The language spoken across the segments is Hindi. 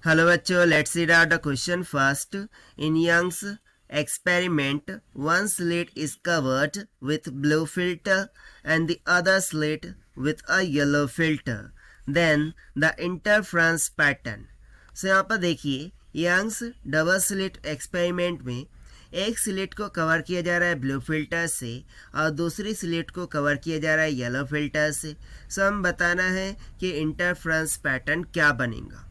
हेलो बच्चों, let's read out the question first. In Young's experiment, one slit is covered with blue filter and the other slit with a yellow filter. Then the interference pattern. So यहाँ पर देखिए, यंग्स डबल स्लिट एक्सपेरिमेंट में एक स्लिट को कवर किया जा रहा है ब्लू फिल्टर से और दूसरी स्लिट को कवर किया जा रहा है येलो फिल्टर से. सो हम बताना है कि इंटरफ्रेंस पैटर्न क्या बनेगा.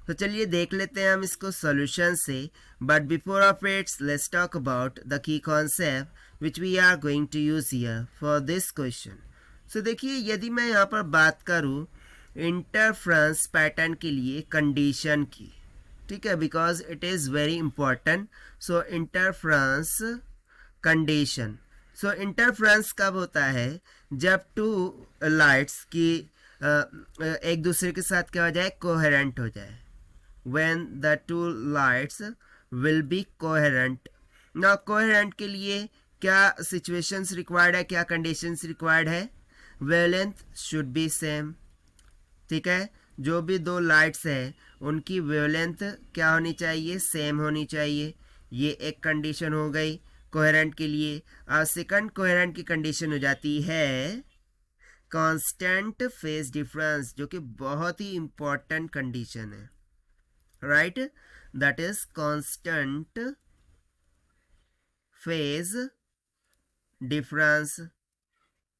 तो चलिए देख लेते हैं हम इसको सॉल्यूशन से. But before of its let's talk about the key concept which we are going to use here for this question. So देखिए, यदि मैं यहाँ पर बात करूँ इंटरफ्रेंस पैटर्न के लिए कंडीशन की, ठीक है, because it is very important. So interference condition. So interference कब होता है? जब टू लाइट्स की एक दूसरे के साथ क्या हो जाए, कोहेरेंट हो जाए. when the two lights will be coherent. now coherent के लिए क्या situations required है, क्या conditions required है? wavelength should be same. ठीक है, जो भी दो लाइट्स है उनकी वेवलेंथ क्या होनी चाहिए? सेम होनी चाहिए. ये एक कंडीशन हो गई कोहेरेंट के लिए. और सेकंड कोहेरेंट की कंडीशन हो जाती है कांस्टेंट फेज डिफरेंस, जो कि बहुत ही इंपॉर्टेंट कंडीशन है. right, that is constant phase difference.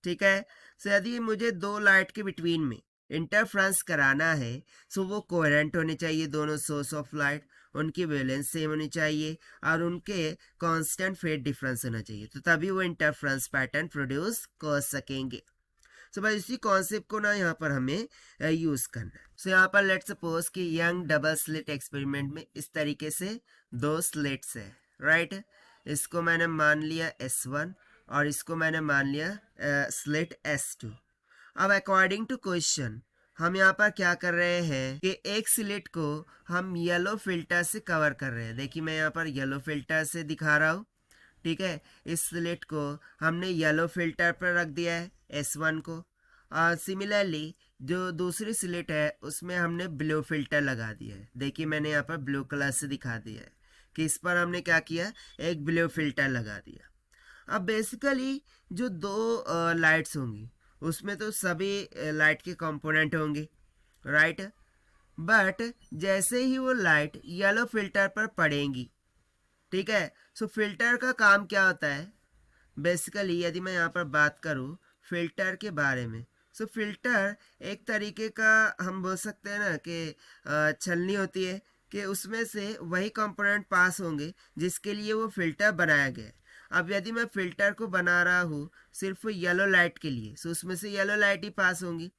ठीक है. सो यदि मुझे दो लाइट के बिटवीन में इंटरफ्रेंस कराना है, सो वो कोहेरेंट होने चाहिए. दोनों सोर्स ऑफ लाइट, उनकी वेवलेंथ सेम होनी चाहिए और उनके कांस्टेंट फेज डिफरेंस होना चाहिए, तो तभी वो इंटरफ्रेंस पैटर्न प्रोड्यूस कर सकेंगे. सो भाई इसी कॉन्सेप्ट को ना यहाँ पर हमें यूज करना है. सो यहाँ पर लेट सपोज कि यंग डबल स्लिट एक्सपेरिमेंट में इस तरीके से दो स्लिट्स है, राइट. इसको मैंने मान लिया S1 और इसको मैंने मान लिया स्लिट S2. अब अकॉर्डिंग टू क्वेश्चन हम यहाँ पर क्या कर रहे हैं कि एक स्लिट को हम येलो फिल्टर से कवर कर रहे हैं. देखिए मैं यहाँ पर येलो फिल्टर से दिखा रहा हूँ, ठीक है. इस स्लिट को हमने येलो फिल्टर पर रख दिया है S1 को. और सिमिलरली जो दूसरी स्लिट है उसमें हमने ब्लू फिल्टर लगा दिया है. देखिए मैंने यहाँ पर ब्लू कलर से दिखा दिया है कि इस पर हमने क्या किया, एक ब्लू फिल्टर लगा दिया. अब बेसिकली जो दो लाइट्स होंगी उसमें तो सभी लाइट के कंपोनेंट होंगे, राइट. बट जैसे ही वो लाइट येलो फिल्टर पर पड़ेंगी, ठीक है, सो फिल्टर का काम क्या होता है बेसिकली. यदि मैं यहाँ पर बात करूँ फिल्टर के बारे में, सो फिल्टर एक तरीके का हम बोल सकते हैं ना कि छलनी होती है कि उसमें से वही कंपोनेंट पास होंगे जिसके लिए वो फिल्टर बनाया गया है. अब यदि मैं फिल्टर को बना रहा हूँ सिर्फ येलो लाइट के लिए, सो उसमें से येलो लाइट ही पास होंगी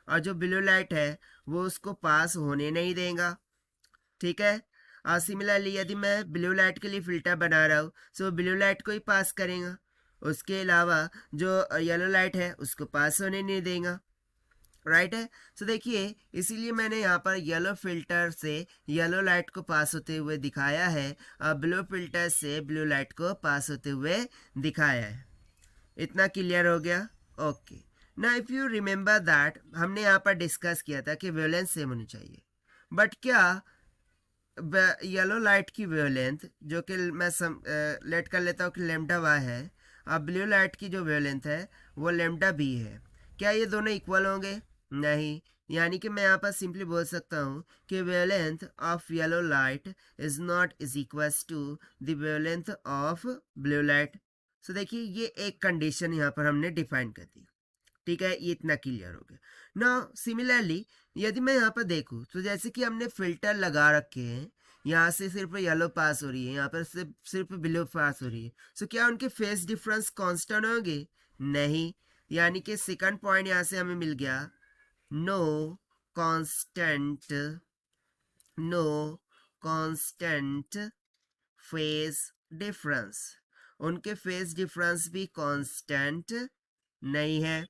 और जो ब्लू लाइट है वो उसको पास होने नहीं देगा, ठीक है. सिमिलरली यदि मैं ब्लू लाइट के लिए फिल्टर बना रहा हूँ, सो ब्लू लाइट को ही पास करेगा, उसके अलावा जो येलो लाइट है उसको पास होने नहीं देगा, राइट है. सो देखिए इसीलिए मैंने यहाँ पर येलो फिल्टर से येलो लाइट को पास होते हुए दिखाया है और ब्लू फिल्टर से ब्लू लाइट को पास होते हुए दिखाया है. इतना क्लियर हो गया? ओके. ना इफ यू रिमेंबर दैट हमने यहाँ पर डिस्कस किया था कि वेवलेंथ सेम होनी चाहिए. बट क्या येलो लाइट की वेवलेंथ, जो कि मैं लेट कर लेता हूँ कि लेमडा वाई है, और ब्लू लाइट की जो वेवलेंथ है वो लेमडा बी है, क्या ये दोनों इक्वल होंगे? नहीं. यानी कि मैं यहाँ पर सिंपली बोल सकता हूँ कि wavelength of yellow light is not is equals to the wavelength of blue light. So देखिए ये एक कंडीशन यहाँ पर हमने डिफाइन कर दी, ठीक है. ये इतना क्लियर हो गया. नाउ सिमिलरली यदि मैं यहाँ पर देखूँ तो जैसे कि हमने फिल्टर लगा रखे हैं, यहाँ से सिर्फ येलो पास हो रही है, यहाँ पर सिर्फ ब्लू पास हो रही है. सो क्या उनके फेस डिफरेंस कांस्टेंट होंगे? नहीं. यानी कि सेकंड पॉइंट यहाँ से हमें मिल गया, no constant, no constant phase difference. उनके फेस डिफरेंस भी कांस्टेंट नहीं है.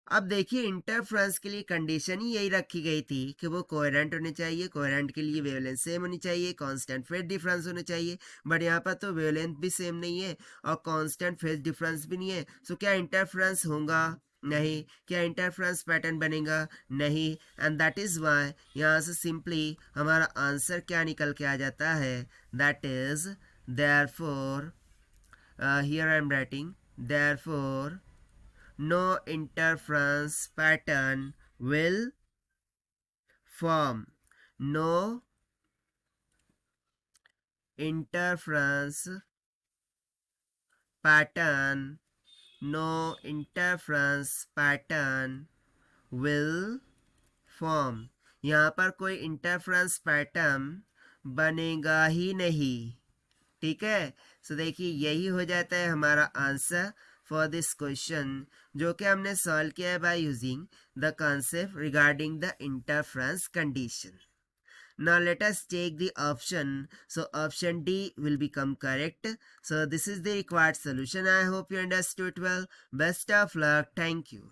अब देखिए इंटरफ्रेंस के लिए कंडीशन ही यही रखी गई थी कि वो कोहेरेंट होने चाहिए, कोहेरेंट के लिए वेवलेंथ सेम होनी चाहिए, कांस्टेंट फेज डिफरेंस होने चाहिए. बट यहाँ पर तो वेवलेंथ भी सेम नहीं है और कांस्टेंट फेज डिफरेंस भी नहीं है. सो क्या इंटरफ्रेंस होगा? नहीं। क्या इंटरफ्रेंस पैटर्न बनेगा? नहीं। एंड दैट इज वाई यहाँ से सिंपली हमारा आंसर क्या निकल के आ जाता है, that is therefore, here I am writing, therefore no interference pattern will form. No interference pattern, no interference pattern will form. यहाँ पर कोई इंटरफ्रेंस पैटर्न बनेगा ही नहीं। ठीक है, सो देखिए यही हो जाता है हमारा आंसर फॉर दिस क्वेश्चन, जो कि हमने सॉल्व किया है by using the concept regarding the interference condition. Now let us take the option. So option D will become correct. So this is the required solution. I hope you understood well. Best of luck. Thank you.